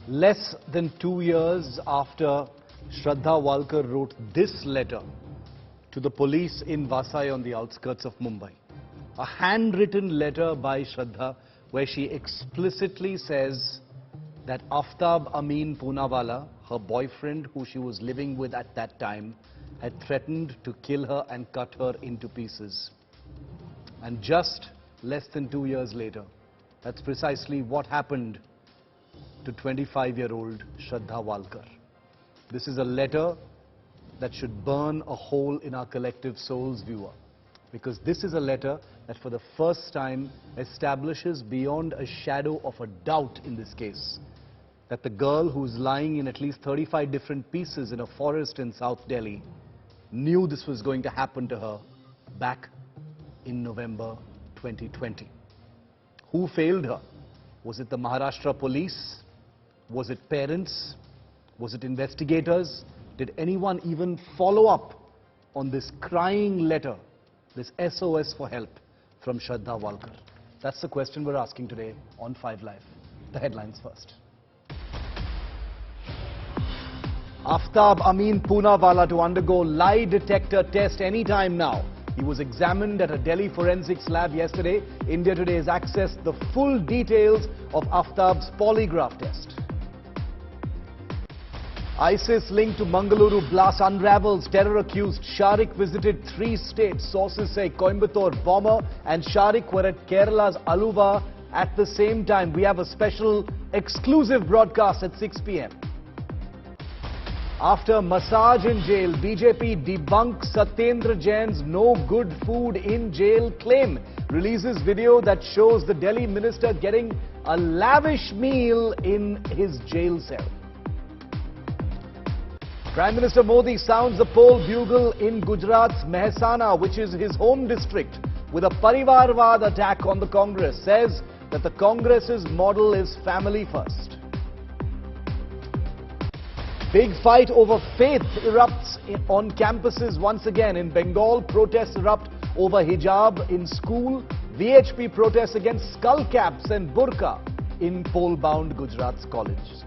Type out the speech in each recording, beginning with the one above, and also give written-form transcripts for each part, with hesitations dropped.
Less than 2 years after Shraddha Walkar wrote this letter to the police in Vasai on the outskirts of Mumbai, a handwritten letter by Shraddha where she explicitly says that Aaftab Ameen Poonawala, her boyfriend who she was living with at that time, had threatened to kill her and cut her into pieces. And just less than 2 years later, that's precisely what happened to 25-year-old Shraddha Walkar. This is a letter that should burn a hole in our collective souls, viewer, because this is a letter that for the first time establishes beyond a shadow of a doubt in this case that the girl who's lying in at least 35 different pieces in a forest in South Delhi knew this was going to happen to her back in November 2020. Who failed her? Was it the Maharashtra police? Was it parents? Was it investigators? Did anyone even follow up on this crying letter, this SOS for help from Shraddha Walkar? That's the question we're asking today on 5 Live. The headlines first. Aaftab Ameen Poonawala to undergo lie detector test anytime now. He was examined at a Delhi forensics lab yesterday. India Today has accessed the full details of Aaftab's polygraph test. ISIS linked to Mangaluru blast unravels. Terror accused Sharik visited 3 states. Sources say Coimbatore bomber and Sharik were at Kerala's Aluva at the same time. We have a special exclusive broadcast at 6 p.m. After massage in jail, BJP debunks Satyendra Jain's no good food in jail claim. Releases video that shows the Delhi minister getting a lavish meal in his jail cell. Prime Minister Modi sounds the poll bugle in Gujarat's Mehsana, which is his home district, with a Parivarvad attack on the Congress. Says that the Congress's model is family first. Big fight over faith erupts on campuses once again. In Bengal, protests erupt over hijab in school. VHP protests against skull caps and burqa in poll-bound Gujarat's colleges.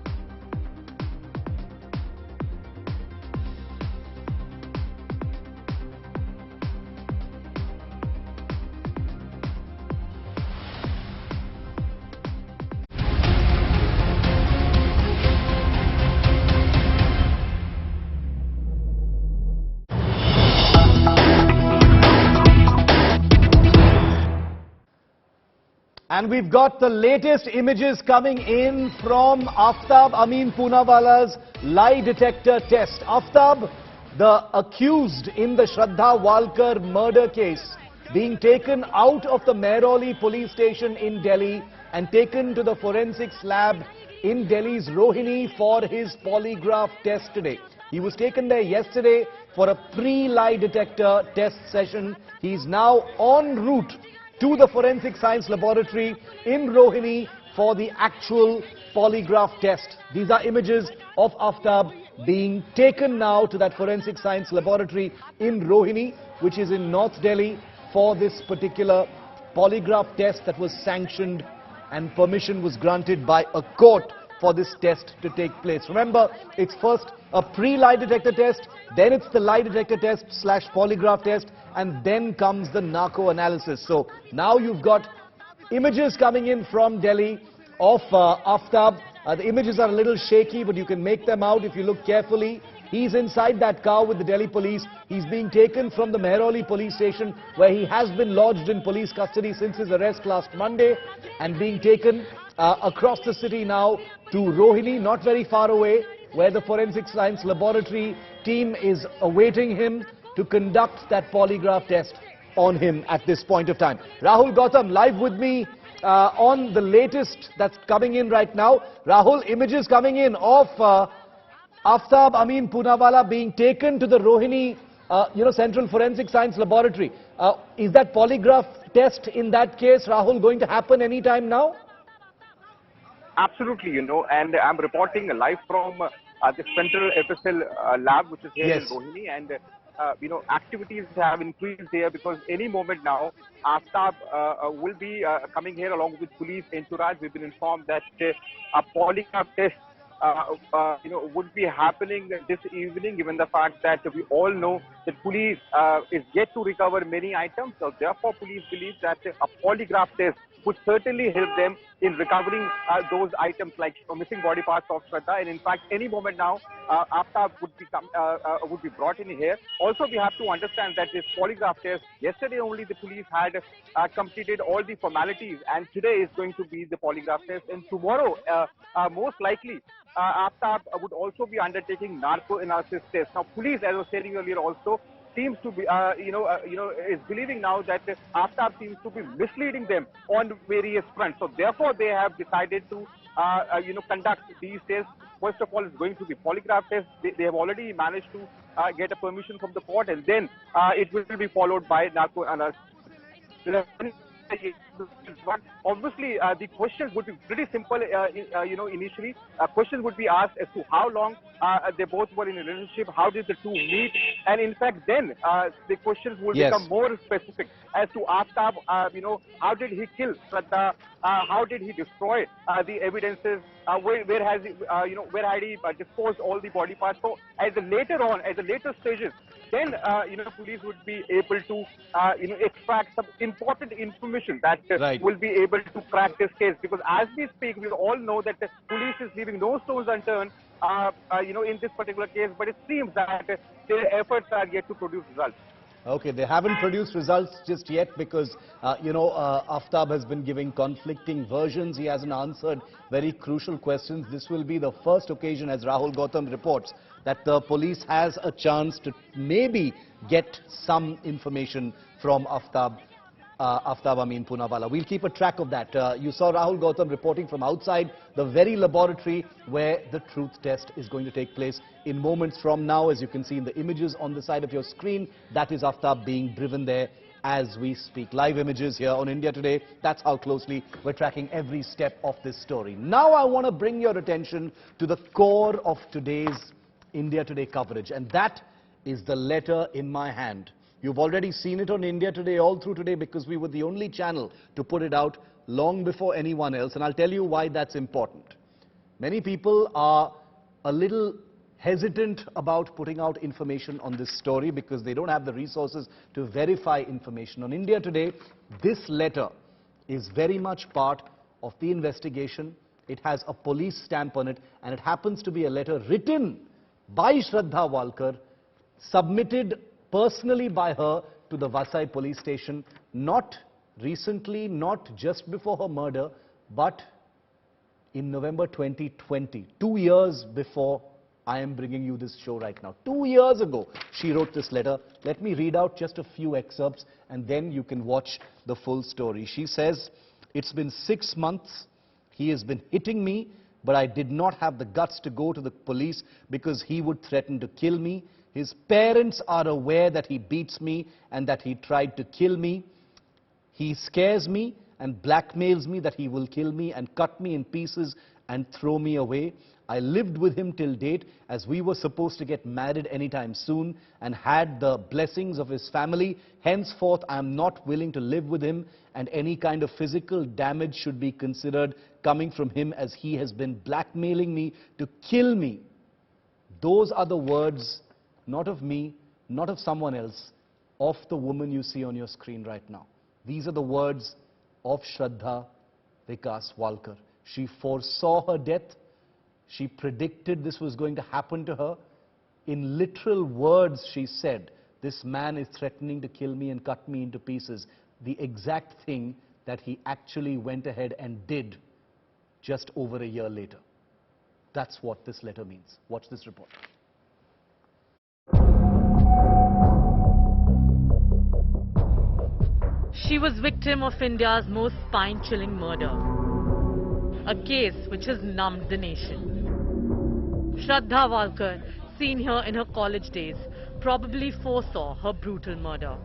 And we've got the latest images coming in from Aaftab Ameen Poonawala's lie detector test. Aaftab, the accused in the Shraddha Walkar murder case, being taken out of the Mehrauli police station in Delhi and taken to the forensics lab in Delhi's Rohini for his polygraph test today. He was taken there yesterday for a pre-lie detector test session. He's now en route to the Forensic Science Laboratory in Rohini for the actual polygraph test. These are images of Aaftab being taken now to that Forensic Science Laboratory in Rohini, which is in North Delhi, for this particular polygraph test that was sanctioned and permission was granted by a court for this test to take place. Remember, it's first a pre-lie detector test, then it's the lie detector test / polygraph test, and then comes the narco analysis. So now you've got images coming in from Delhi of Aaftab. The images are a little shaky, but you can make them out if you look carefully. He's inside that car with the Delhi police. He's being taken from the Mehrauli police station, where he has been lodged in police custody since his arrest last Monday, and being taken across the city now to Rohini, not very far away, where the Forensic Science Laboratory team is awaiting him to conduct that polygraph test on him at this point of time. Rahul Gautam live with me on the latest that's coming in right now. Rahul, images coming in of Aaftab Ameen Poonawala being taken to the Rohini Central Forensic Science Laboratory. Is that polygraph test in that case, Rahul, going to happen anytime now? Absolutely, and I'm reporting live from the Central FSL lab, which is here in Rohini, and activities have increased here because any moment now, Aaftab will be coming here along with police entourage. We've been informed that a polygraph test would be happening this evening, given the fact that we all know that police is yet to recover many items. So therefore, police believe that a polygraph test would certainly help them in recovering those items like missing body parts of Shraddha. And in fact, any moment now, Aaftab would be brought in here. Also, we have to understand that this polygraph test, yesterday only the police had completed all the formalities, and today is going to be the polygraph test. And tomorrow, most likely, Aaftab would also be undertaking narco analysis tests. Now, police, as I was saying earlier, also seems to be, is believing now that Aaftab seems to be misleading them on various fronts. So, therefore, they have decided to, conduct these tests. First of all, it's going to be polygraph tests. They have already managed to get a permission from the court, and then it will be followed by narco analysis. Obviously, the questions would be pretty simple. Initially, questions would be asked as to how long they both were in a relationship, how did the two meet, and in fact, then the questions will become more specific as to Aaftab. How did he kill Shraddha? How did he destroy the evidences? Where had he disposed all the body parts? So, as the later stages, then police would be able to extract some important information that will be able to crack this case, because as we speak we all know that the police is leaving no stones unturned in this particular case, but it seems that their efforts are yet to produce results. Okay, they haven't produced results just yet because, Aaftab has been giving conflicting versions. He hasn't answered very crucial questions. This will be the first occasion, as Rahul Gautam reports, that the police has a chance to maybe get some information from Aaftab Ameen Poonawala. We'll keep a track of that. You saw Rahul Gautam reporting from outside the very laboratory where the truth test is going to take place in moments from now. As you can see in the images on the side of your screen, that is Aaftab being driven there as we speak. Live images here on India Today. That's how closely we're tracking every step of this story. Now I want to bring your attention to the core of today's India Today coverage, and that is the letter in my hand. You've already seen it on India Today all through today because we were the only channel to put it out long before anyone else, and I'll tell you why that's important. Many people are a little hesitant about putting out information on this story because they don't have the resources to verify information. On India Today, this letter is very much part of the investigation. It has a police stamp on it, and it happens to be a letter written by Shraddha Walkar, submitted personally by her to the Vasai police station, not recently, not just before her murder, but in November 2020, 2 years before I am bringing you this show right now. 2 years ago, she wrote this letter. Let me read out just a few excerpts and then you can watch the full story. She says, "It's been 6 months. He has been hitting me, but I did not have the guts to go to the police because he would threaten to kill me. His parents are aware that he beats me and that he tried to kill me. He scares me and blackmails me that he will kill me and cut me in pieces and throw me away. I lived with him till date as we were supposed to get married anytime soon and had the blessings of his family. Henceforth, I am not willing to live with him, and any kind of physical damage should be considered coming from him as he has been blackmailing me to kill me." Those are the words, not of me, not of someone else, of the woman you see on your screen right now. These are the words of Shraddha Vikas Walkar. She foresaw her death. She predicted this was going to happen to her. In literal words, she said, "This man is threatening to kill me and cut me into pieces." The exact thing that he actually went ahead and did just over a year later. That's what this letter means. Watch this report. She was victim of India's most spine-chilling murder, a case which has numbed the nation. Shraddha Walkar, seen here in her college days, probably foresaw her brutal murder.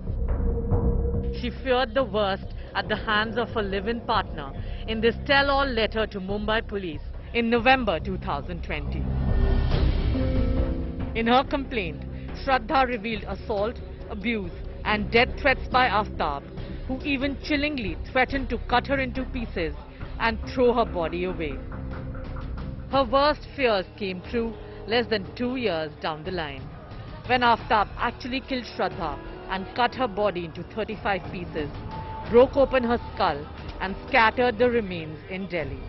She feared the worst at the hands of her live-in partner in this tell-all letter to Mumbai police in November 2020. In her complaint, Shraddha revealed assault, abuse and death threats by Aaftab, who even chillingly threatened to cut her into pieces and throw her body away. Her worst fears came true less than 2 years down the line, when Aaftab actually killed Shraddha and cut her body into 35 pieces, broke open her skull and scattered the remains in Delhi.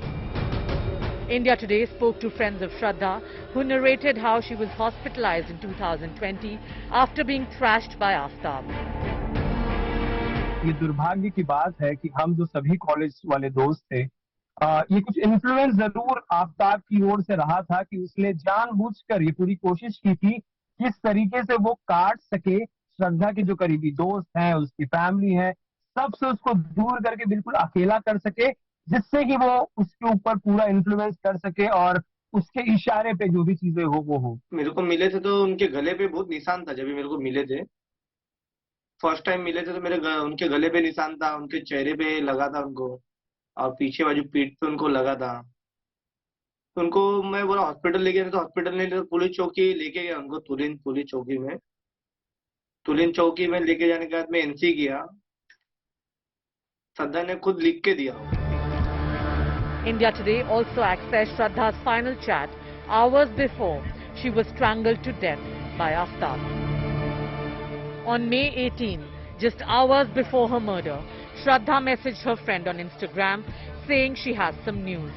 India Today spoke to friends of Shraddha, who narrated how she was hospitalized in 2020 after being thrashed by Aaftab. ये दुर्भाग्य की बात है कि हम जो सभी college वाले दोस्त थे, ये कुछ इन्फ्लुएंस जरूर आफ्ताब की ओर से रहा था कि उसने जानबूझकर ये पूरी कोशिश की थी किस तरीके से वो काट सके श्रद्धा के जो करीबी दोस्त हैं, उसकी फैमिली है, सबसे उसको दूर करके बिल्कुल अकेला कर सके, जिससे कि वो उसके ऊपर पूरा इन्फ्लुएंस कर सके और उसके इशारे पे जो भी चीजें वो हो। मेरे को मिले थे तो उनके गले पे बहुत निशान था। जब भी मेरे को मिले थे, फर्स्ट टाइम मिले थे, तो उनके गले पे निशान था, उनके चेहरे पे लगा था उनको, और पीछे बाजू पीठ पे उनको लगा था। तो उनको मैं बोला हॉस्पिटल ले गया, तो हॉस्पिटल नहीं, तो पुलिस चौकी लेके गया उनको, तुरंत पुलिस चौकी में। तुरंत चौकी में लेके जाने के बाद में एनसी किया, श्रद्धा ने खुद लिख के दिया। India Today also accessed Shraddha's final chat hours before she was strangled to death by Aaftab. On May 18, just hours before her murder, Shraddha messaged her friend on Instagram saying she has some news.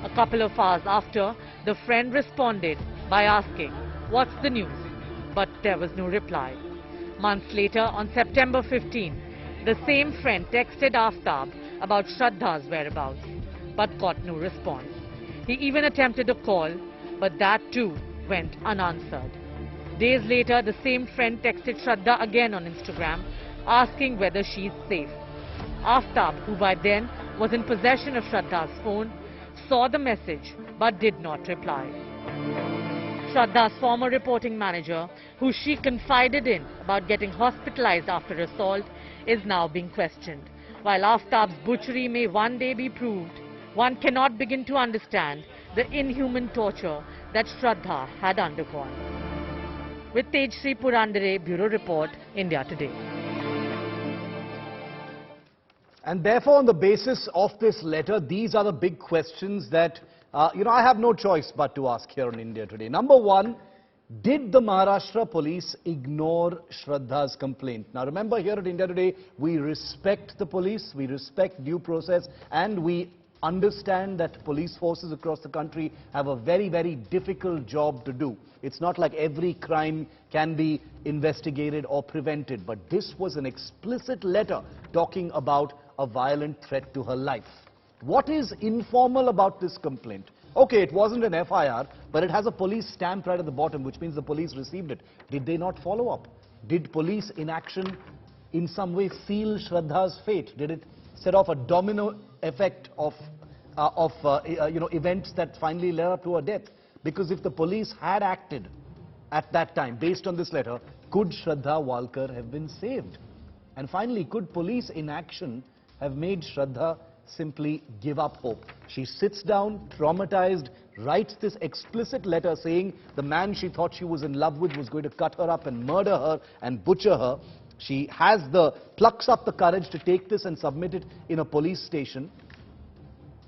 A couple of hours after, the friend responded by asking, "What's the news?" But there was no reply. Months later, on September 15, the same friend texted Aaftab about Shraddha's whereabouts, but got no response. He even attempted a call, but that too went unanswered. Days later, the same friend texted Shraddha again on Instagram, asking whether she is safe. Aaftab, who by then was in possession of Shraddha's phone, saw the message but did not reply. Shraddha's former reporting manager, who she confided in about getting hospitalized after assault, is now being questioned. While Aaftab's butchery may one day be proved, one cannot begin to understand the inhuman torture that Shraddha had undergone. With Tejshri Purandare, Bureau Report, India Today. And therefore, on the basis of this letter, these are the big questions that, I have no choice but to ask here on India Today. Number one, did the Maharashtra police ignore Shraddha's complaint? Now remember, here at India Today, we respect the police, we respect due process, and we understand that police forces across the country have a very, very difficult job to do. It's not like every crime can be investigated or prevented, but this was an explicit letter talking about a violent threat to her life. What is informal about this complaint? Okay, it wasn't an FIR, but it has a police stamp right at the bottom, which means the police received it. Did they not follow up? Did police inaction in some way seal Shraddha's fate? Did it set off a domino effect of events that finally led up to her death? Because if the police had acted at that time, based on this letter, could Shraddha Walkar have been saved? And finally, could police inaction have made Shraddha simply give up hope? She sits down, traumatized, writes this explicit letter saying the man she thought she was in love with was going to cut her up and murder her and butcher her. She plucks up the courage to take this and submit it in a police station,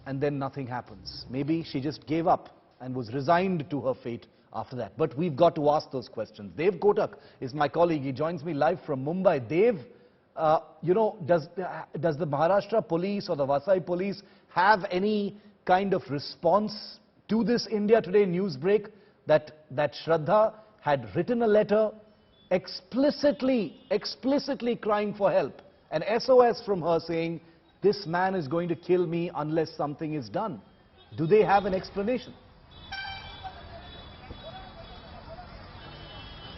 and then nothing happens. Maybe she just gave up and was resigned to her fate after that. But we've got to ask those questions. Dev Kotak is my colleague. He joins me live from Mumbai. Dev, does the Maharashtra police or the Vasai police have any kind of response to this India Today news break that Shraddha had written a letter explicitly crying for help, an SOS from her saying, this man is going to kill me unless something is done? Do they have an explanation?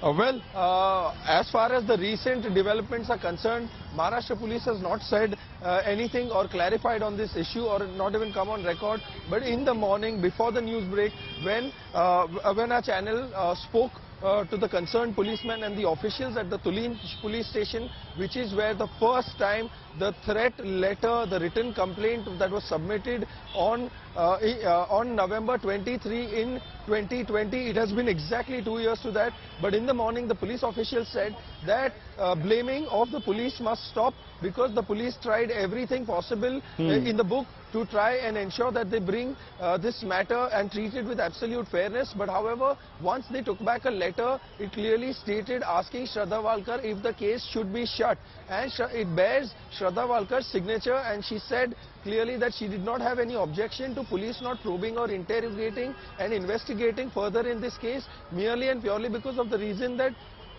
As far as the recent developments are concerned, Maharashtra police has not said anything or clarified on this issue, or not even come on record. But in the morning, before the news break, when our channel spoke to the concerned policemen and the officials at the Tulin police station, which is where the first time the threat letter, the written complaint that was submitted on November 23 in 2020. It has been exactly 2 years to that. But in the morning, the police officials said that blaming of the police must stop because the police tried everything possible in the book to try and ensure that they bring this matter and treat it with absolute fairness. But however, once they took back a letter, it clearly stated asking Shraddha Walkar if the case should be shut. And it bears Shraddha Walkar's signature, and she said clearly that she did not have any objection to police not probing or interrogating and investigating further in this case, merely and purely because of the reason that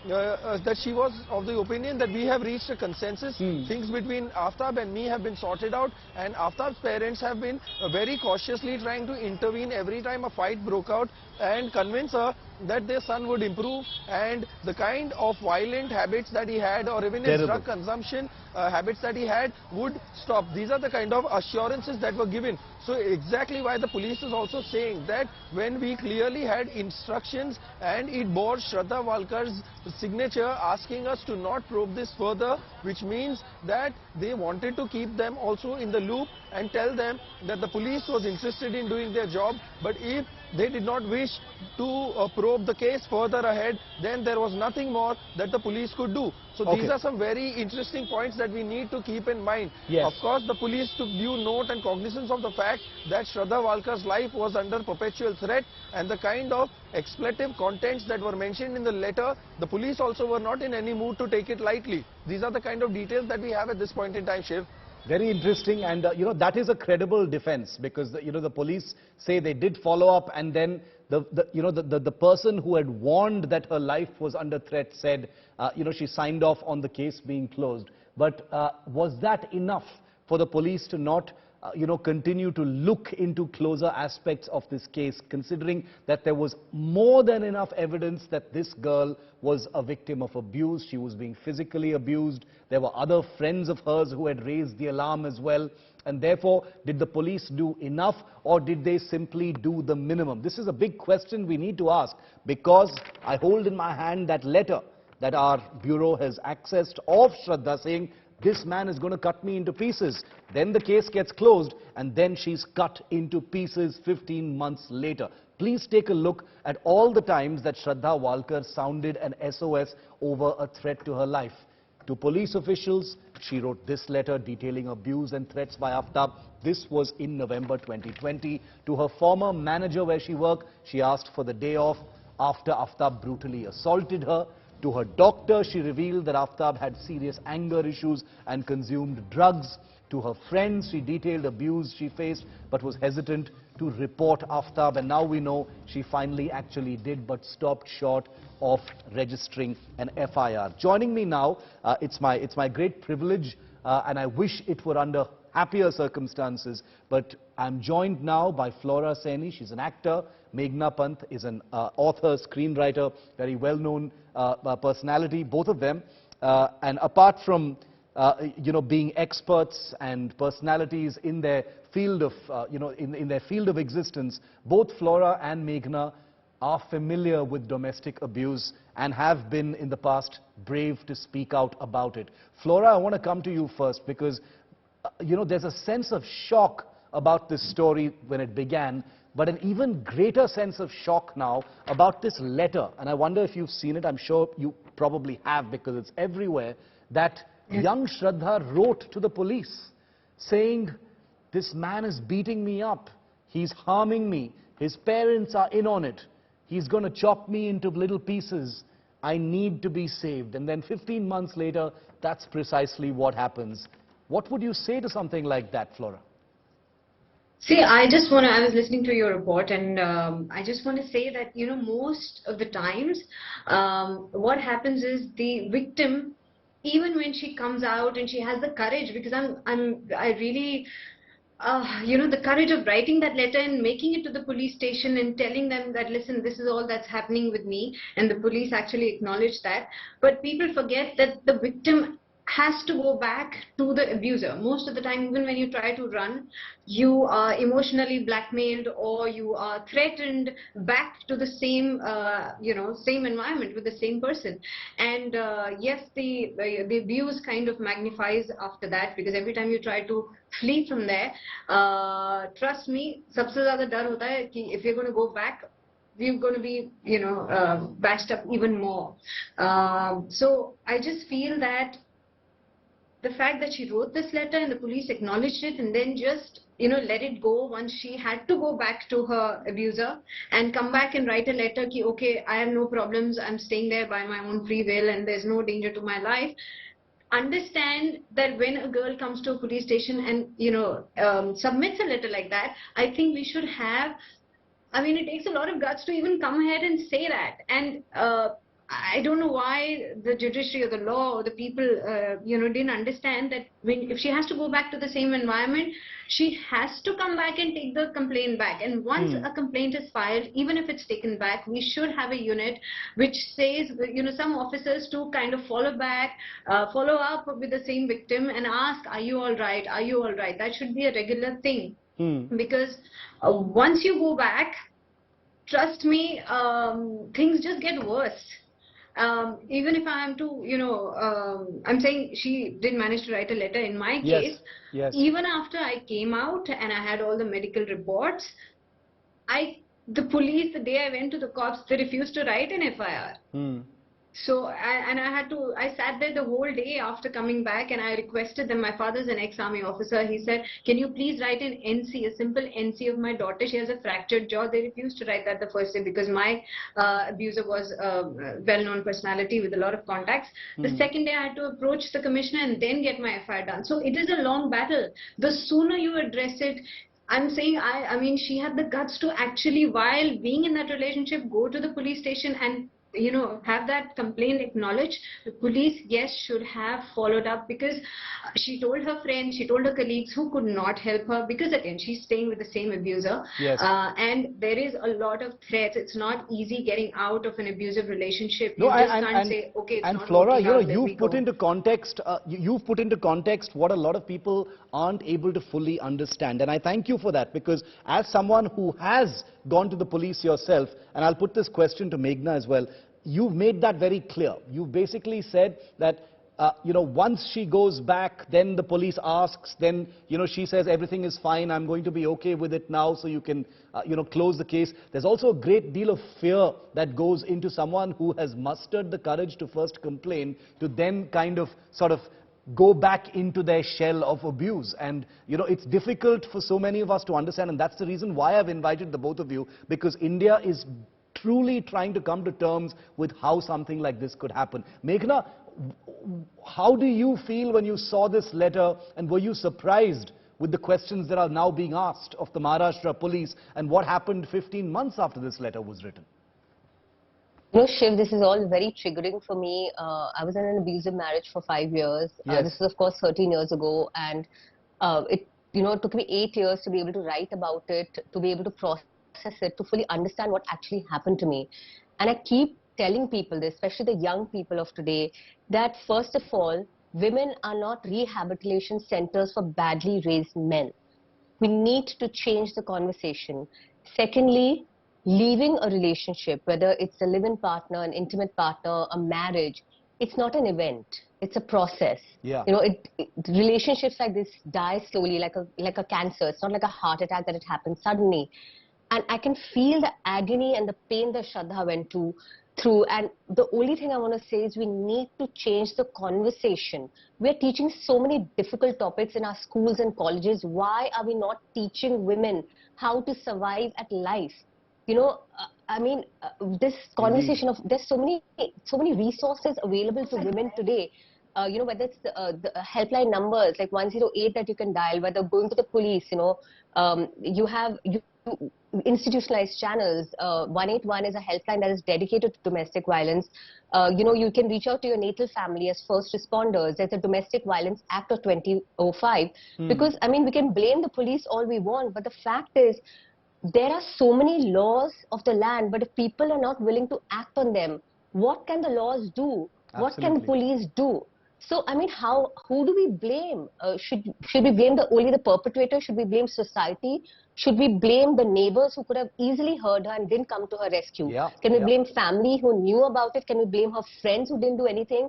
that she was of the opinion that we have reached a consensus. Things between Aaftab and me have been sorted out, and Aaftab's parents have been very cautiously trying to intervene every time a fight broke out and convince her that their son would improve and the kind of violent habits that he had, or even his drug consumption habits that he had, would stop. These are the kind of assurances that were given. So exactly why the police is also saying that when we clearly had instructions and it bore Shraddha Walkar's signature asking us to not probe this further, which means that they wanted to keep them also in the loop and tell them that the police was interested in doing their job, but if they did not wish to probe the case further ahead, then there was nothing more that the police could do. So these are some very interesting points that we need to keep in mind. Of course, the police took due note and cognizance of the fact that Shraddha Walkar's life was under perpetual threat, and the kind of expletive contents that were mentioned in the letter, the police also were not in any mood to take it lightly. These are the kind of details that we have at this point in time, Shiv. Very interesting, and you know, that is a credible defense, because the police say they did follow up, and then the person who had warned that her life was under threat said she signed off on the case being closed. But was that enough for the police to not continue to look into closer aspects of this case, considering that there was more than enough evidence that this girl was a victim of abuse? She was being physically abused. There were other friends of hers who had raised the alarm as well. And therefore, did the police do enough, or did they simply do the minimum? This is a big question we need to ask, because I hold in my hand that letter that our bureau has accessed of Shraddha saying, this man is going to cut me into pieces. Then the case gets closed, and then she's cut into pieces 15 months later. Please take a look at all the times that Shraddha Walkar sounded an SOS over a threat to her life. To police officials, she wrote this letter detailing abuse and threats by Aaftab. This was in November 2020. To her former manager where she worked, she asked for the day off after Aaftab brutally assaulted her. To her doctor, she revealed that Aaftab had serious anger issues and consumed drugs. To her friends, she detailed abuse she faced but was hesitant to report Aaftab. And now we know she finally actually did, but stopped short of registering an FIR. Joining me now, it's my great privilege, and I wish it were under happier circumstances, but I'm joined now by Flora Saini. She's an actor. Meghna Pant is an author, screenwriter, very well-known personality, both of them. And apart from being experts and personalities in their field of in their field of existence, both Flora and Meghna are familiar with domestic abuse and have been in the past brave to speak out about it. Flora, I want to come to you first, because there's a sense of shock about this story when it began, but an even greater sense of shock now about this letter. And I wonder if you've seen it. I'm sure you probably have, because it's everywhere, that young Shraddha wrote to the police saying, this man is beating me up, he's harming me, his parents are in on it, he's going to chop me into little pieces, I need to be saved. And then 15 months later, that's precisely what happens. What would you say to something like that, Flora? See, I was listening to your report, and I just want to say that, most of the times, what happens is the victim, even when she comes out and she has the courage, because I really, the courage of writing that letter and making it to the police station and telling them that, listen, this is all that's happening with me, and the police actually acknowledge that. But people forget that the victim has to go back to the abuser. Most of the time, even when you try to run, you are emotionally blackmailed, or you are threatened back to the same, same environment with the same person. And yes, the abuse kind of magnifies after that, because every time you try to flee from there, trust me, सबसे ज़्यादा डर होता है कि if you're going to go back, we're going to be, bashed up even more. So I just feel that the fact that she wrote this letter and the police acknowledged it and then just, let it go once she had to go back to her abuser and come back and write a letter ki, okay, I have no problems, I'm staying there by my own free will and there's no danger to my life. Understand that when a girl comes to a police station and, submits a letter like that, I think we should have, it takes a lot of guts to even come ahead and say that. And I don't know why the judiciary or the law or the people, didn't understand that if she has to go back to the same environment, she has to come back and take the complaint back. And once a complaint is filed, even if it's taken back, we should have a unit which says, some officers to kind of follow up with the same victim and ask, are you all right? Are you all right? That should be a regular thing. Because once you go back, trust me, things just get worse. Even if I am to, I'm saying she did manage to write a letter in my case. Yes. Even after I came out and I had all the medical reports, the police, the day I went to the cops, they refused to write an FIR. So, I sat there the whole day after coming back and I requested them. My father's an ex-army officer. He said, can you please write an NC, a simple NC of my daughter? She has a fractured jaw. They refused to write that the first day because my abuser was a well-known personality with a lot of contacts. The second day I had to approach the commissioner and then get my FIR done. So it is a long battle. The sooner you address it, I'm saying, I mean, she had the guts to actually, while being in that relationship, go to the police station and have that complaint acknowledged. The police, yes, should have followed up because she told her friends, she told her colleagues who could not help her because again, she's staying with the same abuser. Yes. And there is a lot of threats. It's not easy getting out of an abusive relationship. No, you just can't say, okay, it's and not Flora, working out, you've put into context, what a lot of people aren't able to fully understand. And I thank you for that because as someone who has gone to the police yourself, and I'll put this question to Meghna as well, you've made that very clear. You've basically said that, once she goes back, then the police asks, then, she says everything is fine, I'm going to be okay with it now, so you can, close the case. There's also a great deal of fear that goes into someone who has mustered the courage to first complain, to then kind of, sort of, go back into their shell of abuse. And, it's difficult for so many of us to understand, and that's the reason why I've invited the both of you, because India is truly trying to come to terms with how something like this could happen. Meghna, how do you feel when you saw this letter, and were you surprised with the questions that are now being asked of the Maharashtra police, and what happened 15 months after this letter was written? Shiv, this is all very triggering for me. I was in an abusive marriage for 5 years. Yes. This was, of course, 13 years ago, and it took me 8 years to be able to write about it, to be able to process it, to fully understand what actually happened to me. And I keep telling people this, especially the young people of today, that first of all, women are not rehabilitation centers for badly raised men. We need to change the conversation. Secondly, leaving a relationship, whether it's a live-in partner, an intimate partner, a marriage, it's not an event. It's a process. Yeah. Relationships like this die slowly, like a cancer. It's not like a heart attack that it happens suddenly. And I can feel the agony and the pain that Shraddha went through. And the only thing I want to say is we need to change the conversation. We're teaching so many difficult topics in our schools and colleges. Why are we not teaching women how to survive at life? This conversation of, there's so many resources available to women today. Whether it's the helpline numbers like 108 that you can dial, whether going to the police, you have institutionalized channels. 181 is a helpline that is dedicated to domestic violence. You can reach out to your natal family as first responders. There's a Domestic Violence Act of 2005. Because, we can blame the police all we want, but the fact is, there are so many laws of the land, but if people are not willing to act on them, what can the laws do? Absolutely. What can the police do? So, who do we blame? Should we blame only the perpetrator? Should we blame society? Should we blame the neighbors who could have easily heard her and didn't come to her rescue? Yeah. Can we blame family who knew about it? Can we blame her friends who didn't do anything?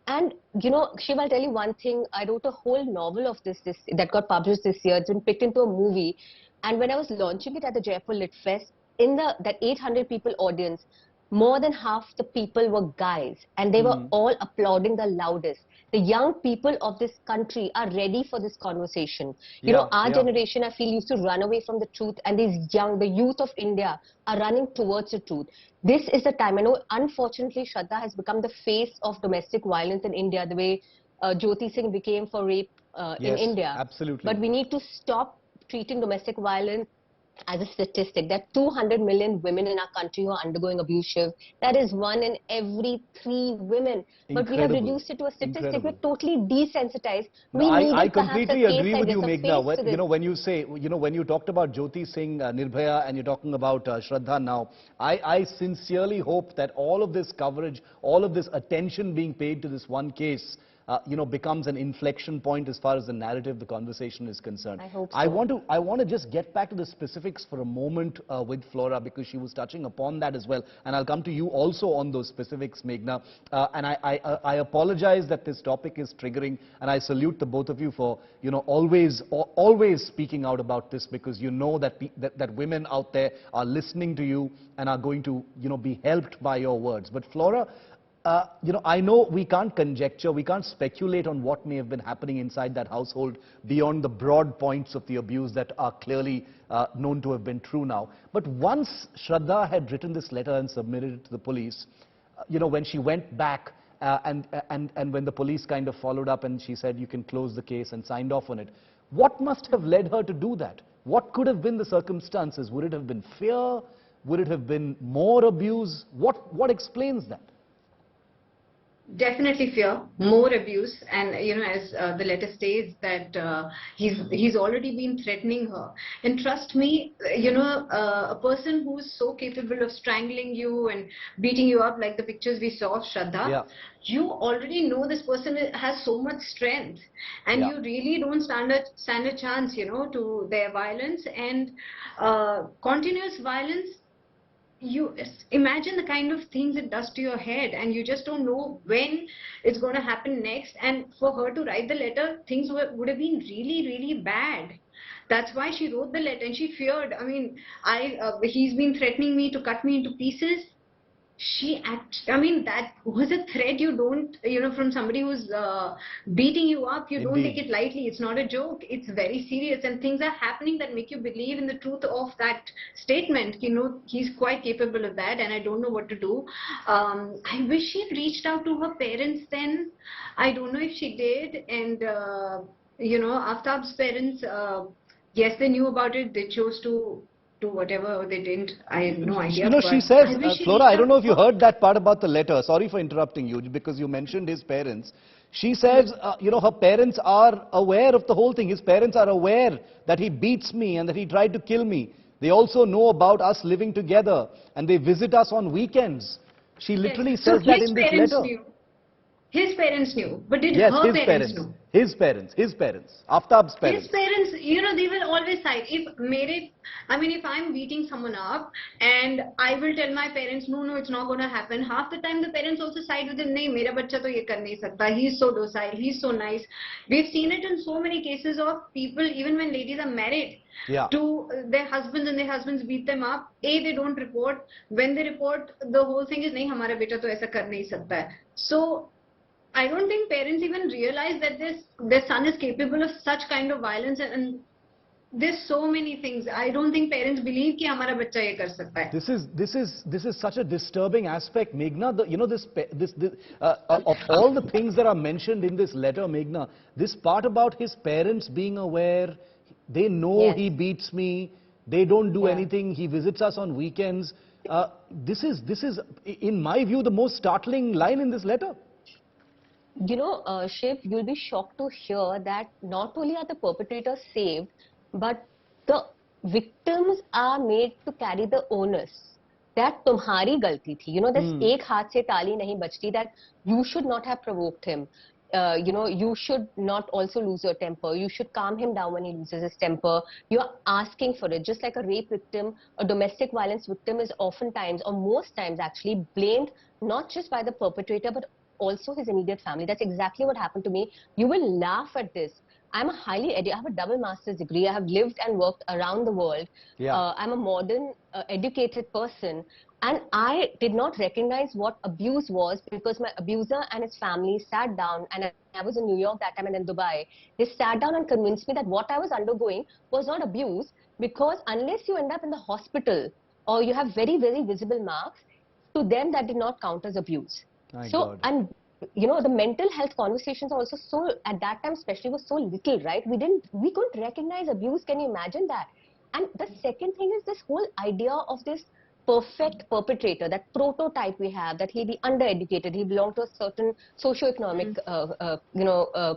And, Shiv, I'll tell you one thing. I wrote a whole novel of this that got published this year. It's been picked into a movie. And when I was launching it at the Jaipur Lit Fest, in that 800 people audience, more than half the people were guys, and they were all applauding the loudest. The young people of this country are ready for this conversation. You know, our generation, I feel, used to run away from the truth, and the youth of India are running towards the truth. This is the time. I know, unfortunately, Shraddha has become the face of domestic violence in India, the way Jyoti Singh became for rape in India. Absolutely. But we need to stop treating domestic violence as a statistic. There are 200 million women in our country who are undergoing abuse, Shiv. That is 1 in every 3 women. But we have reduced it to a statistic. We're totally desensitized. I completely agree with you, Meghna. When you say, when you talked about Jyoti Singh, Nirbhaya, and you're talking about Shraddha now, I sincerely hope that all of this coverage, all of this attention being paid to this one case, becomes an inflection point as far as the narrative, the conversation is concerned. I hope so. I want to just get back to the specifics for a moment with Flora, because she was touching upon that as well. And I'll come to you also on those specifics, Meghna. And I apologize that this topic is triggering, and I salute the both of you for, always speaking out about this, because you know that that women out there are listening to you and are going to, be helped by your words. But Flora, I know we can't conjecture, we can't speculate on what may have been happening inside that household beyond the broad points of the abuse that are clearly known to have been true now. But once Shraddha had written this letter and submitted it to the police, when she went back and when the police kind of followed up and she said you can close the case and signed off on it, what must have led her to do that? What could have been the circumstances? Would it have been fear? Would it have been more abuse? What explains that? Definitely fear, more abuse, and as the letter says that he's already been threatening her. And trust me, a person who's so capable of strangling you and beating you up, like the pictures we saw of Shraddha, you already know this person has so much strength, and you really don't stand a chance, to their violence and continuous violence. You imagine the kind of things it does to your head, and you just don't know when it's going to happen next. And for her to write the letter, things would have been really, really bad. That's why she wrote the letter, and she feared. I mean, he's been threatening me to cut me into pieces. That was a threat. You don't, from somebody who's beating you up, you don't take it lightly. It's not a joke. It's very serious, and things are happening that make you believe in the truth of that statement. He's quite capable of that, and I don't know what to do. I wish she'd reached out to her parents then. I don't know if she did, and Aaftab's parents, yes, they knew about it. They chose to do whatever, or they didn't. I have no idea. She says, Flora, I don't know if you heard that part about the letter. Sorry for interrupting you, because you mentioned his parents. She says, her parents are aware of the whole thing. His parents are aware that he beats me and that he tried to kill me. They also know about us living together, and they visit us on weekends. She literally says that in this letter. His parents knew, but did her parents know? His parents, Aaftab's parents. His parents, they will always side. If I'm beating someone up and I will tell my parents, no, it's not going to happen. Half the time the parents also side with him, nahi, mera bachcha to ye kar nahi sakta. He's so docile, he's so nice. We've seen it in so many cases of people, even when ladies are married to their husbands and their husbands beat them up. They don't report. When they report, the whole thing is, nahi, hamara beta to aisa kar nahi sakta hai. So, I don't think parents even realize that their son is capable of such kind of violence, and there's so many things. I don't think parents believe कि हमारा बच्चा ये कर सकता है. This is such a disturbing aspect, Meghna. Of all the things that are mentioned in this letter, Meghna, this part about his parents being aware, they know he beats me, they don't do anything, he visits us on weekends. This is, in my view, the most startling line in this letter. Shiv, you'll be shocked to hear that not only are the perpetrators saved, but the victims are made to carry the onus. That tumhari galti thi. This ek haath se taali nahi bajti, that you should not have provoked him. You should not also lose your temper. You should calm him down when he loses his temper. You are asking for it. Just like a rape victim, a domestic violence victim is oftentimes, or most times actually, blamed not just by the perpetrator, but also his immediate family. That's exactly what happened to me. You will laugh at this, I have a double master's degree. I have lived and worked around the world. Yeah. I'm a modern, educated person. And I did not recognize what abuse was because my abuser and his family sat down, and I was in New York that time and in Dubai. They sat down and convinced me that what I was undergoing was not abuse, because unless you end up in the hospital or you have very, very visible marks, to them that did not count as abuse. My So, God. and the mental health conversations also, so at that time especially, was so little, right? We couldn't recognize abuse. Can you imagine that? And the second thing is this whole idea of this perfect perpetrator, that prototype we have, that he'll be undereducated, he belong to a certain socioeconomic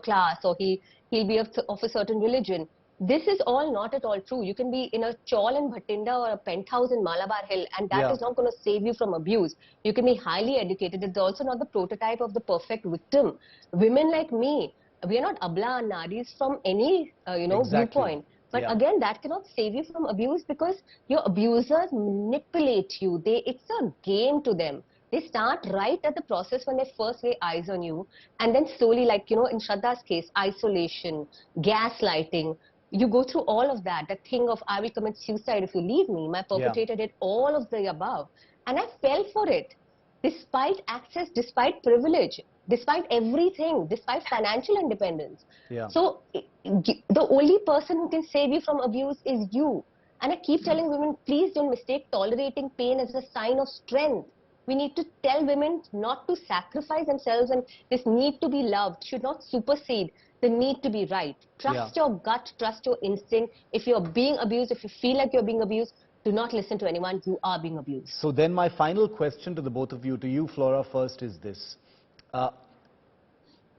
class, or he'll be of a certain religion. This is all not at all true. You can be in a chawl in Bhatinda or a penthouse in Malabar Hill, and that Yeah. is not going to save you from abuse. You can be highly educated. It's also not the prototype of the perfect victim. Women like me, we are not abla and nadis from any Exactly. viewpoint. But Yeah. again, that cannot save you from abuse, because your abusers manipulate you. It's a game to them. They start right at the process when they first lay eyes on you, and then slowly, like in Shraddha's case, isolation, gaslighting. You go through all of that. The thing of, I will commit suicide if you leave me. My Yeah. perpetrator did all of the above, and I fell for it, despite access, despite privilege, despite everything, despite financial independence. Yeah. So the only person who can save you from abuse is you. And I keep telling women, please don't mistake tolerating pain as a sign of strength. We need to tell women not to sacrifice themselves, and this need to be loved should not supersede the need to be right. Trust your gut, trust your instinct. If you're being abused, if you feel like you're being abused, do not listen to anyone. You are being abused. So then my final question to the both of you, to you, Flora, first is this.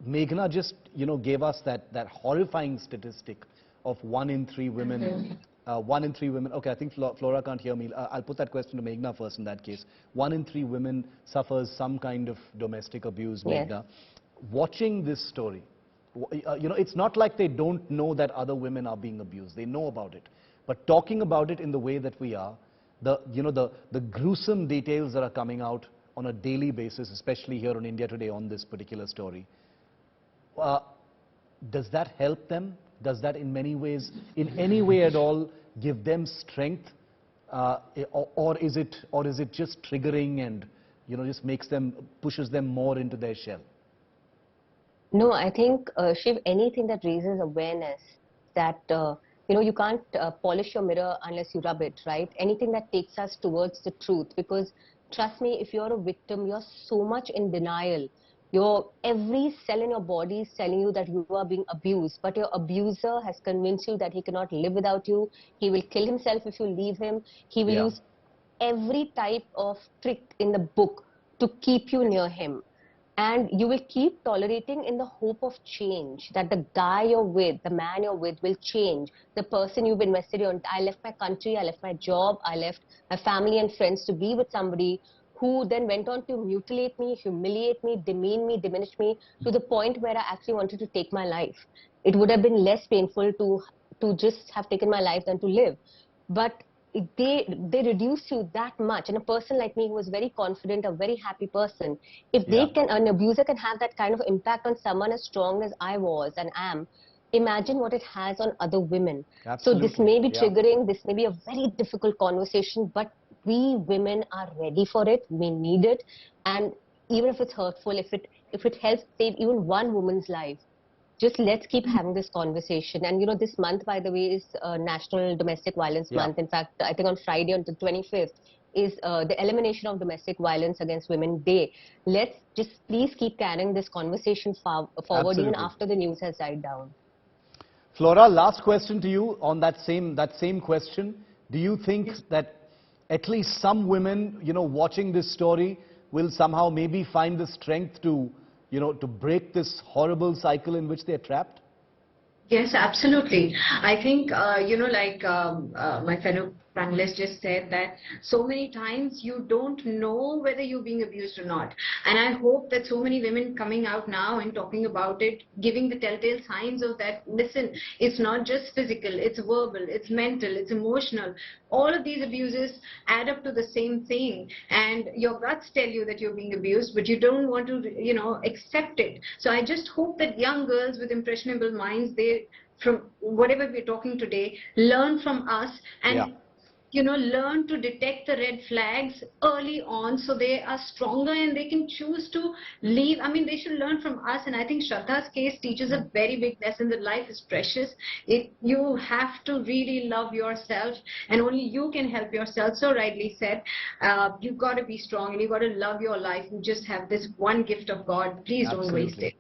Meghna just, gave us that horrifying statistic of 1 in 3 women. 1 in 3 women. Okay, I think Flora can't hear me. I'll put that question to Meghna first in that case. 1 in 3 women suffers some kind of domestic abuse, Yes. Meghna. Watching this story, it's not like they don't know that other women are being abused. They know about it. But talking about it in the way that we are, the gruesome details that are coming out on a daily basis, especially here on India Today on this particular story, does that help them? Does that in many ways, in any way at all, give them strength? Or is it just triggering and, just pushes them more into their shell? No, I think, Shiv, anything that raises awareness that, you can't polish your mirror unless you rub it, right? Anything that takes us towards the truth. Because trust me, if you're a victim, you're so much in denial. Every cell in your body is telling you that you are being abused, but your abuser has convinced you that he cannot live without you. He will kill himself if you leave him. He will use every type of trick in the book to keep you near him. And you will keep tolerating in the hope of change, that the guy you're with, the man you're with will change. The person you've invested in. I left my country, I left my job, I left my family and friends to be with somebody who then went on to mutilate me, humiliate me, demean me, diminish me, to the point where I actually wanted to take my life. It would have been less painful to just have taken my life than to live. But they reduce you that much. And a person like me who was very confident, a very happy person, if an abuser can have that kind of impact on someone as strong as I was and am, imagine what it has on other women. Absolutely. So this may be triggering, this may be a very difficult conversation, but we women are ready for it, we need it. And even if it's hurtful, if it helps save even one woman's life, just let's keep having this conversation. And this month, by the way, is National Domestic Violence Month. In fact, I think on Friday, on the 25th, is the Elimination of Domestic Violence Against Women Day. Let's just please keep carrying this conversation forward. Absolutely. Even after the news has died down. Flora, last question to you on that same question. Do you think that at least some women, watching this story will somehow maybe find the strength to break this horrible cycle in which they're trapped? Yes, absolutely. I think, my fellow panelists just said, that so many times you don't know whether you're being abused or not. And I hope that so many women coming out now and talking about it, giving the telltale signs of that, listen, it's not just physical, it's verbal, it's mental, it's emotional. All of these abuses add up to the same thing. And your guts tell you that you're being abused, but you don't want to, accept it. So I just hope that young girls with impressionable minds, they from whatever we're talking today, learn from us and learn to detect the red flags early on so they are stronger and they can choose to leave. I mean, they should learn from us, and I think Shraddha's case teaches a very big lesson that life is precious. You have to really love yourself, and only you can help yourself. So rightly said, you've got to be strong and you've got to love your life. You just have this one gift of God. Please don't waste it.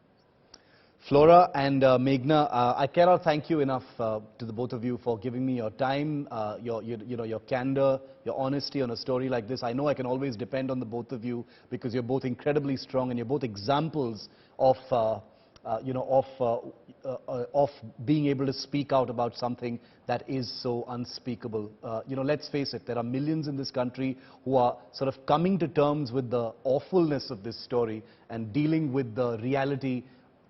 Flora and Meghna, I cannot thank you enough to the both of you for giving me your time, your candor, your honesty on a story like this. I know I can always depend on the both of you because you're both incredibly strong and you're both examples of being able to speak out about something that is so unspeakable. Let's face it, there are millions in this country who are sort of coming to terms with the awfulness of this story and dealing with the reality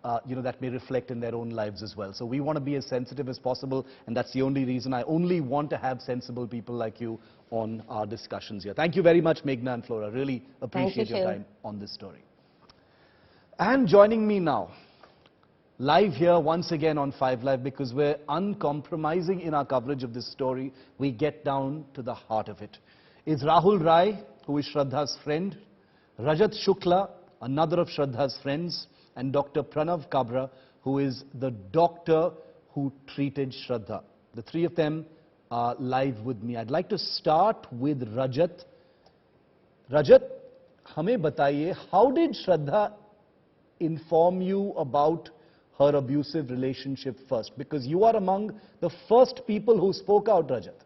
that may reflect in their own lives as well. So we want to be as sensitive as possible, and that's the only reason. I only want to have sensible people like you on our discussions here. Thank you very much, Meghna and Flora. Really appreciate your time on this story. And joining me now, live here once again on 5 Live, because we're uncompromising in our coverage of this story. We get down to the heart of it. Is Rahul Rai, who is Shraddha's friend, Rajat Shukla, another of Shraddha's friends, and Dr. Pranav Kabra, who is the doctor who treated Shraddha. The three of them are live with me. I'd like to start with Rajat. Rajat, hame bataiye, how did Shraddha inform you about her abusive relationship first? Because you are among the first people who spoke out, Rajat.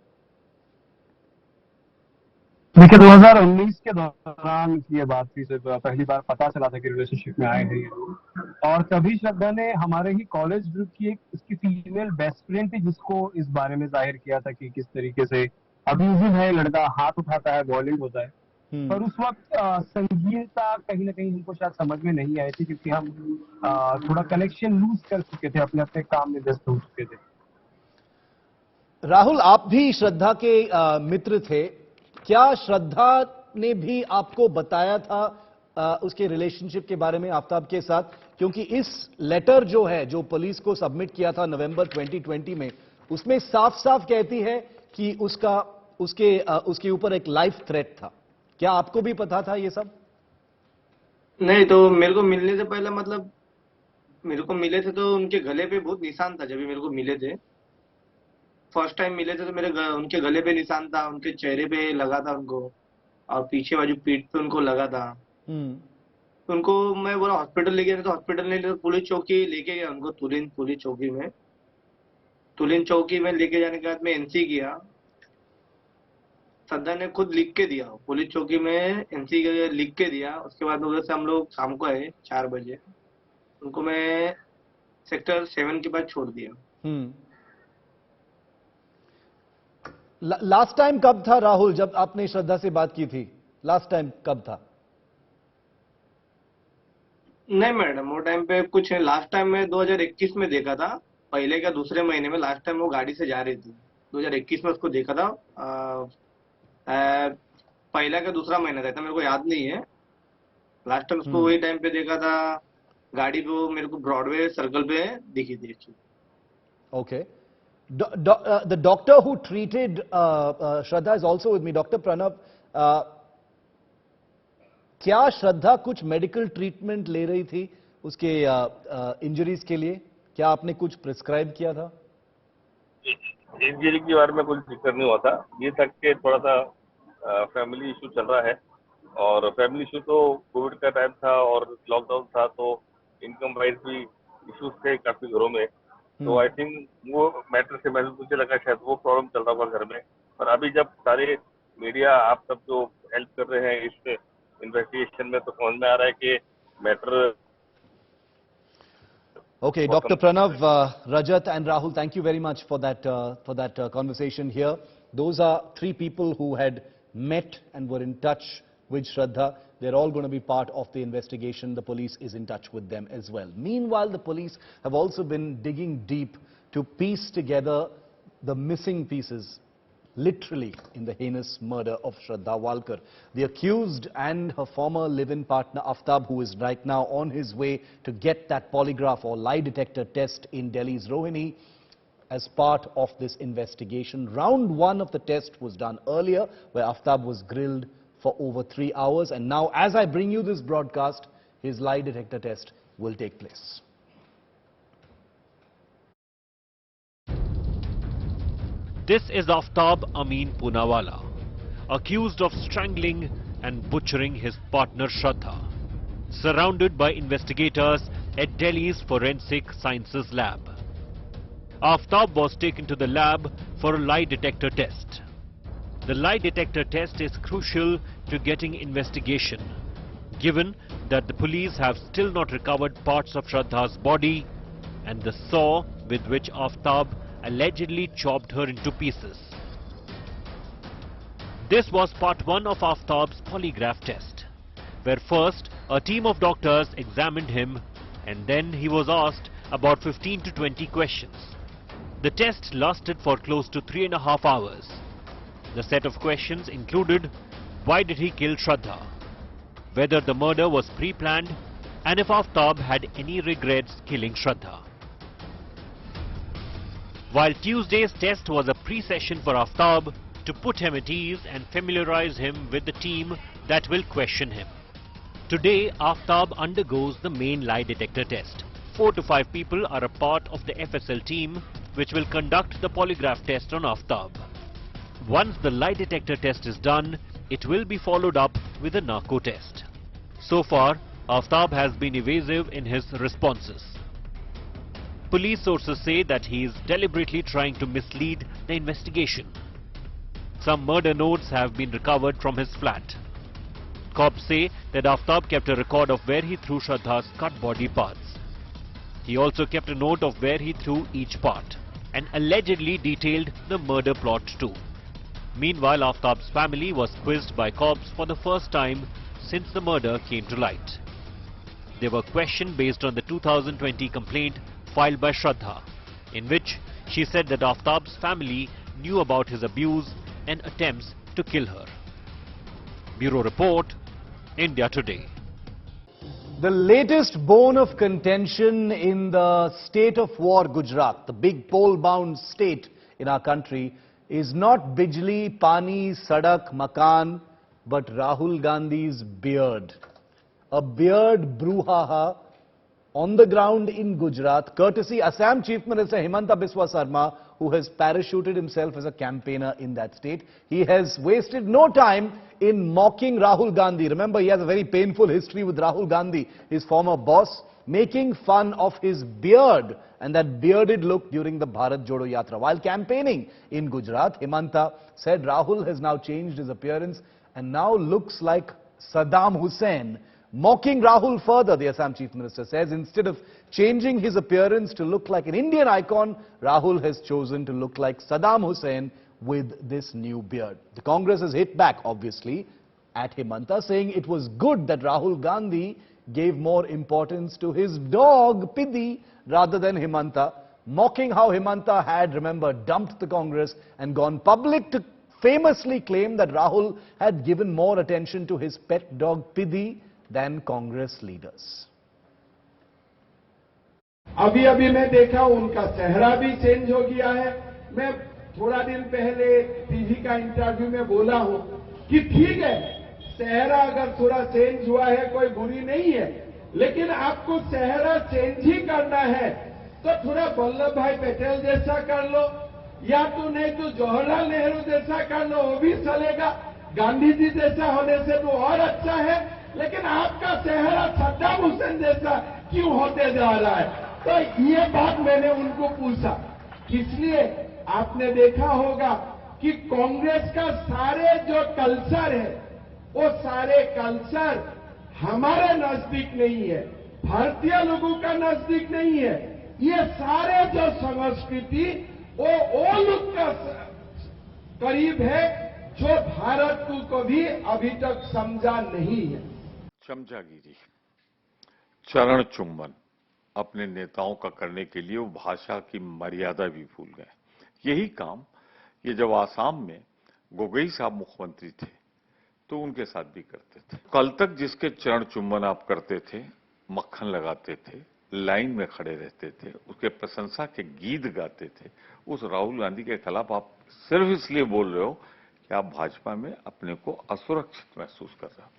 देखिए 2019 के दौरान ये बात थी, जब पहली बार पता चला था कि रिलेशनशिप में आए हैं ये लोग, और तभी श्रद्धा ने हमारे ही कॉलेज ग्रुप की एक उसकी फीमेल बेस्ट फ्रेंड थी जिसको इस बारे में जाहिर किया था कि किस तरीके से अब्यूजिव है लड़का, हाथ उठाता है, वॉयलेंट होता है। पर उस वक्त संगीनता कहीं ना कहीं हमको शायद समझ में नहीं आई थी क्योंकि हम थोड़ा कनेक्शन लूज कर चुके थे, अपने अपने काम में व्यस्त हो चुके थे। राहुल, आप भी श्रद्धा के मित्र थे, क्या श्रद्धा ने भी आपको बताया था उसके रिलेशनशिप के बारे में आफ्ताब के साथ? क्योंकि इस लेटर जो है, जो पुलिस को सबमिट किया था नवंबर 2020 में, उसमें साफ साफ कहती है कि उसके ऊपर एक लाइफ थ्रेट था। क्या आपको भी पता था ये सब? नहीं, तो मेरे को मिलने से पहले, मतलब मेरे को मिले थे तो उनके गले पे बहुत निशान था। जब भी मेरे को मिले थे, फर्स्ट टाइम मिले थे तो उनके गले पे निशान था, उनके चेहरे पे लगा था उनको, और पीछे बाजू पीठ पे उनको लगा था। तो उनको मैं बोला हॉस्पिटल ले गया, तो हॉस्पिटल नहीं, तो पुलिस चौकी लेके गया उनको, तुलिन पुलिस चौकी में। तुलिन चौकी में लेके जाने के बाद में एनसी किया। श्रद्धा ने खुद लिख के दिया, पुलिस चौकी में एनसी लिख के दिया। उसके बाद उधर से हम लोग शाम को आए 4 बजे, उनको मैं सेक्टर 7 के पास छोड़ दिया। लास्ट टाइम कब था राहुल, जब आपने श्रद्धा से बात की थी? लास्ट टाइम कब था? नहीं मैडम, वो टाइम पे कुछ नहीं। लास्ट टाइम मैं 2021 में देखा था, पहले का दूसरे महीने में। लास्ट टाइम वो गाड़ी से जा रही थी, 2021 में उसको देखा था। पहला का दूसरा महीना था, मेरे को याद नहीं है। लास्ट टाइम उसको वही टाइम पे देखा था, गाड़ी पे वो मेरे को ब्रॉडवे सर्कल पे दिखी थी। Okay, the doctor who treated Shraddha is also with me, Dr. Pranav. क्या श्रद्धा कुछ मेडिकल ट्रीटमेंट ले रही थी उसके इंजरीज के लिए? क्या आपने कुछ प्रिस्क्राइब किया था? इंजरी के बारे में कुछ जिक्र नहीं हुआ था। ये तक के थोड़ा सा फैमिली इशू चल रहा है, और फैमिली इशू तो कोविड का टाइम था और लॉकडाउन था, तो इनकम वाइज भी इश्यूज थे काफी घरों में। तो आई थिंक वो मैटर से मुझे लगा शायद वो प्रॉब्लम चल रहा होगा घर में। पर अभी जब सारे मीडिया आप सब जो हेल्प कर रहे हैं इस इन्वेस्टिगेशन में, तो समझ में आ रहा है कि matter. Okay, Dr. Pranav, Rajat and Rahul, thank you very much for that conversation here. Those are 3 people who had met and were in touch with Shraddha. They're all going to be part of the investigation. The police is in touch with them as well. Meanwhile, the police have also been digging deep to piece together the missing pieces, literally, in the heinous murder of Shraddha Walkar. The accused and her former live-in partner Aaftab, who is right now on his way to get that polygraph or lie detector test in Delhi's Rohini, as part of this investigation. Round 1 of the test was done earlier, where Aaftab was grilled for over 3 hours. And now, as I bring you this broadcast, his lie detector test will take place. This is Aaftab Ameen Poonawala, accused of strangling and butchering his partner Shraddha, surrounded by investigators at Delhi's Forensic Sciences Lab. Aaftab was taken to the lab for a lie detector test. The lie detector test is crucial to getting investigation, given that the police have still not recovered parts of Shraddha's body and the saw with which Aaftab allegedly chopped her into pieces. This was part 1 of Aaftab's polygraph test, where first a team of doctors examined him and then he was asked about 15 to 20 questions. The test lasted for close to 3.5 hours. The set of questions included: why did he kill Shraddha, whether the murder was pre-planned, and if Aaftab had any regrets killing Shraddha. While Tuesday's test was a pre-session for Aaftab to put him at ease and familiarize him with the team that will question him, today Aaftab undergoes the main lie detector test. 4 to 5 people are a part of the FSL team which will conduct the polygraph test on Aaftab. Once the lie detector test is done, it will be followed up with a narco test. So far, Aaftab has been evasive in his responses. Police sources say that he is deliberately trying to mislead the investigation. Some murder notes have been recovered from his flat. Cops say that Aaftab kept a record of where he threw Shraddha's cut body parts. He also kept a note of where he threw each part and allegedly detailed the murder plot too. Meanwhile, Aaftab's family was quizzed by cops for the first time since the murder came to light. They were questioned based on the 2020 complaint filed by Shraddha, in which she said that Aaftab's family knew about his abuse and attempts to kill her. Bureau Report, India Today. The latest bone of contention in the state of war, Gujarat, the big pole-bound state in our country, is not Bijli, Pani, Sadak, Makan, but Rahul Gandhi's beard. A beard brouhaha on the ground in Gujarat, courtesy Assam Chief Minister Himanta Biswa Sarma, who has parachuted himself as a campaigner in that state. He has wasted no time in mocking Rahul Gandhi. Remember, he has a very painful history with Rahul Gandhi, his former boss, making fun of his beard and that bearded look during the Bharat Jodo Yatra. While campaigning in Gujarat, Himanta said Rahul has now changed his appearance and now looks like Saddam Hussein. Mocking Rahul further, the Assam Chief Minister says, instead of changing his appearance to look like an Indian icon, Rahul has chosen to look like Saddam Hussein with this new beard. The Congress has hit back, obviously, at Himanta, saying it was good that Rahul Gandhi gave more importance to his dog, Piddi, rather than Himanta, mocking how Himanta had, remember, dumped the Congress and gone public to famously claim that Rahul had given more attention to his pet dog, Piddi, than Congress leaders. अभी अभी मैं देखा उनका चेहरा भी change हो गया है। मैं थोड़ा दिन पहले टीवी का इंटरव्यू में बोला हूं कि ठीक है, चेहरा अगर थोड़ा चेंज हुआ है कोई बुरी नहीं है, लेकिन आपको चेहरा चेंज ही करना है तो थोड़ा वल्लभ भाई पटेल जैसा कर लो, या तो नहीं तो जवाहरलाल नेहरू जैसा कर लो, वो भी चलेगा। गांधी जी जैसा होने से तो और अच्छा है, लेकिन आपका चेहरा सद्दाम हुसैन जैसा क्यों होते जा रहा है? तो ये बात मैंने उनको पूछा। इसलिए आपने देखा होगा कि कांग्रेस का सारे जो कल्चर है, वो सारे कल्चर हमारे नजदीक नहीं है, भारतीय लोगों का नजदीक नहीं है। ये सारे जो संस्कृति वो लोग का करीब है जो भारत को कभी अभी तक समझा नहीं है। चमचागिरी, चरण चुम्बन अपने नेताओं का करने के लिए वो भाषा की मर्यादा भी भूल गए। यही काम ये जब आसाम में गोगोई साहब मुख्यमंत्री थे तो उनके साथ भी करते थे। कल तक जिसके चरण चुम्बन आप करते थे, मक्खन लगाते थे, लाइन में खड़े रहते थे, उसके प्रशंसा के गीत गाते थे, उस राहुल गांधी के खिलाफ आप सिर्फ इसलिए बोल रहे हो कि आप भाजपा में अपने को असुरक्षित महसूस कर रहे हो।